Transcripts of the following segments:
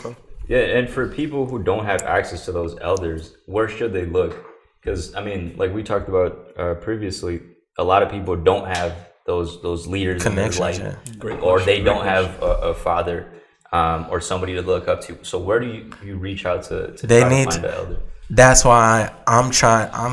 So Yeah, and for people who don't have access to those elders, where should they look? Because I mean, like we talked about previously, a lot of people don't have those leaders in their Connections, life, Great or question, they great don't have a father or somebody to look up to. So where do you reach out to They try to need find the elder? That's why I'm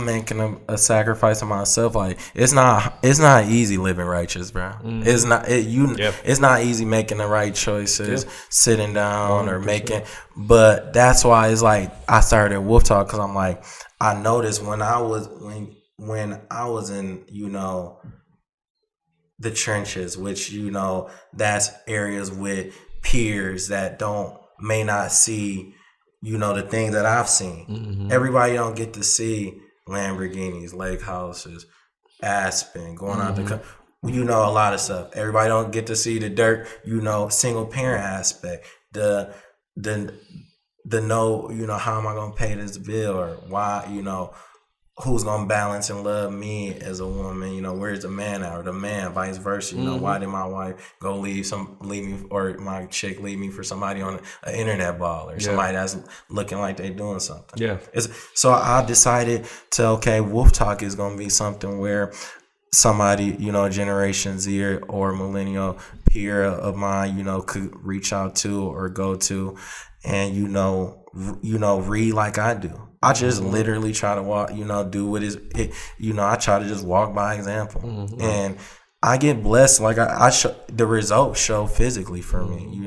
making a sacrifice of myself. Like it's not easy living righteous, bro. It's not it's not easy making the right choices, sitting down 100%. or making. But that's why it's like I started Wolf Talk, because I'm like, I noticed when I was in the trenches, which that's areas with peers that may not see the things that I've seen. Mm-hmm. Everybody don't get to see Lamborghinis, lake houses, Aspen, going out to a lot of stuff. Everybody don't get to see the dirt, single parent aspect, the how am I gonna pay this bill, or why, who's gonna balance and love me as a woman, where's the man at, or the man, vice versa, why did my wife go leave me, or my chick leave me for somebody on an internet ball, or somebody that's looking like they doing something. So I decided Wolf Talk is gonna be something where somebody, Generation Z or millennial peer of mine, could reach out to or go to, and read like I do. I just literally try to walk, do what is it, I try to just walk by example, and I get blessed. Like I show, the results show physically for me.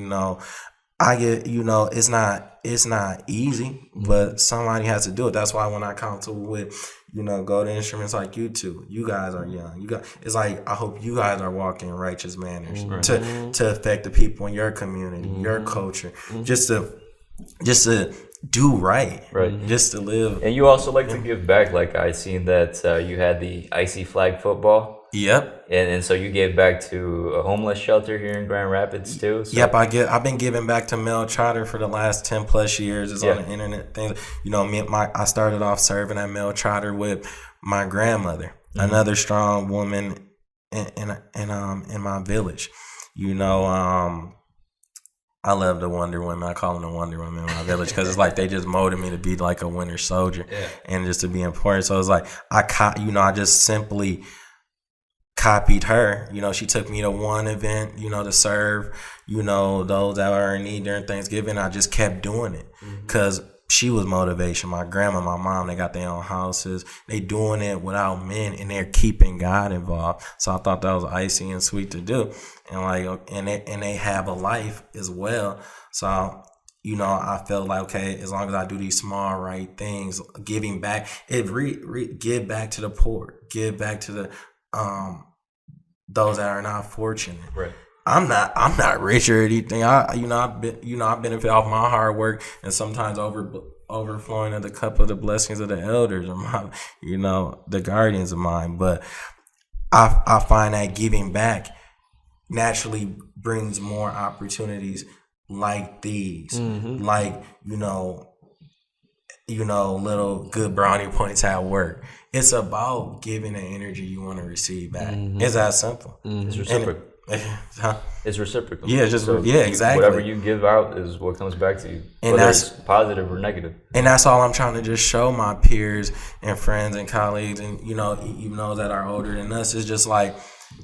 I get, it's not easy, but somebody has to do it. That's why when I counsel with, go to instruments like you two, you guys are young. It's like, I hope you guys are walking in righteous manners to affect the people in your community, your culture, just to do right, just to live. And you also like to give back. Like I seen that you had the icy flag football. Yep. And so you gave back to a homeless shelter here in Grand Rapids too. So. Yep, I've been giving back to Male Charter for the last 10 plus years. It's on the internet things. I started off serving at Male Charter with my grandmother, another strong woman in my village. I love the Wonder Women. I call them the Wonder Women in my village, because it's like they just molded me to be like a winter soldier and just to be important. So it's like I just simply copied her. She took me to one event, to serve, those that are in need during Thanksgiving. I just kept doing it because she was motivation. My grandma, my mom, they got their own houses. They doing it without men, and they're keeping God involved. So I thought that was icy and sweet to do, and they have a life as well. So I felt like, okay, as long as I do these small right things, giving back, give back to the poor, give back to the those that are not fortunate. Right. I'm not rich or anything. I benefit off my hard work, and sometimes overflowing of the cup of the blessings of the elders, or my, the guardians of mine. But I find that giving back naturally brings more opportunities like these, like little good brownie points at work. It's about giving the energy you want to receive back. It's that simple. It's reciprocal. It's reciprocal. Yeah, exactly. Whatever you give out is what comes back to you, and whether that's it's positive or negative. And that's all I'm trying to just show my peers and friends and colleagues, and even those that are older than us. Is just like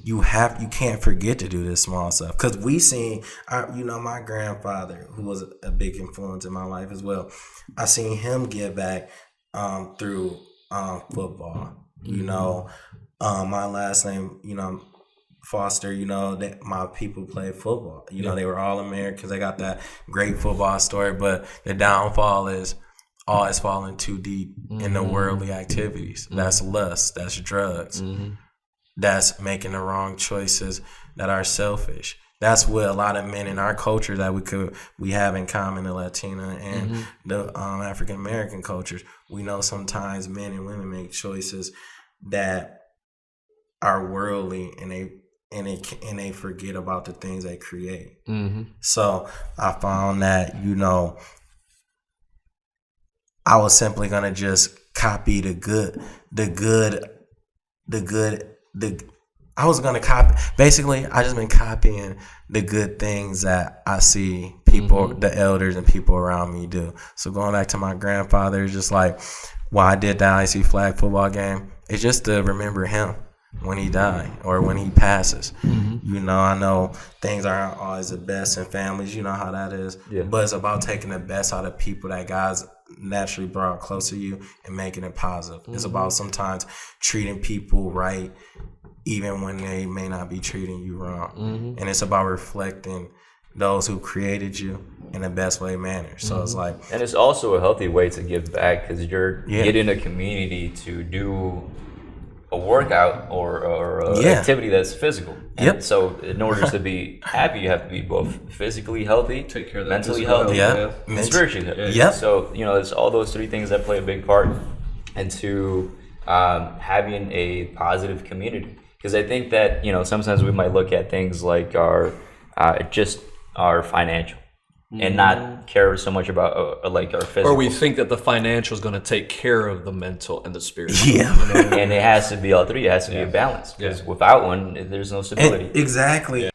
you can't forget to do this small stuff, because we seen my grandfather, who was a big influence in my life as well. I seen him give back through football. My last name, Foster, that my people played football. They were all Americans. They got that great football story, but the downfall is always falling too deep in the worldly activities. That's lust, that's drugs, that's making the wrong choices that are selfish. That's what a lot of men in our culture that we have in common, the Latina and the African American cultures. We know sometimes men and women make choices that are worldly, and they forget about the things they create. So I found that I was simply gonna just copy I was gonna copy. Basically, I just been copying the good things that I see people, the elders and people around me do. So going back to my grandfather, it's just like why I did that IC flag football game. It's just to remember him when he died or when he passes. You know, I know things aren't always the best in families. You know how that is. Yeah. But it's about taking the best out of people that God's naturally brought close to you and making it positive. It's about sometimes treating people right even when they may not be treating you wrong. And it's about reflecting those who created you in the best way manner. So it's like, and it's also a healthy way to give back because you're getting a community to do a workout or activity that's physical. And so in order to be happy, you have to be both physically healthy, take care of that mentally healthy, and spiritually healthy. So, you know, it's all those three things that play a big part into having a positive community. Because I think that, you know, sometimes we might look at things like our financial and not care so much about like our physical. Or we think that the financial is going to take care of the mental and the spiritual. Yeah. And it has to be all three. It has to be a balance. Because without one, there's no stability. Exactly.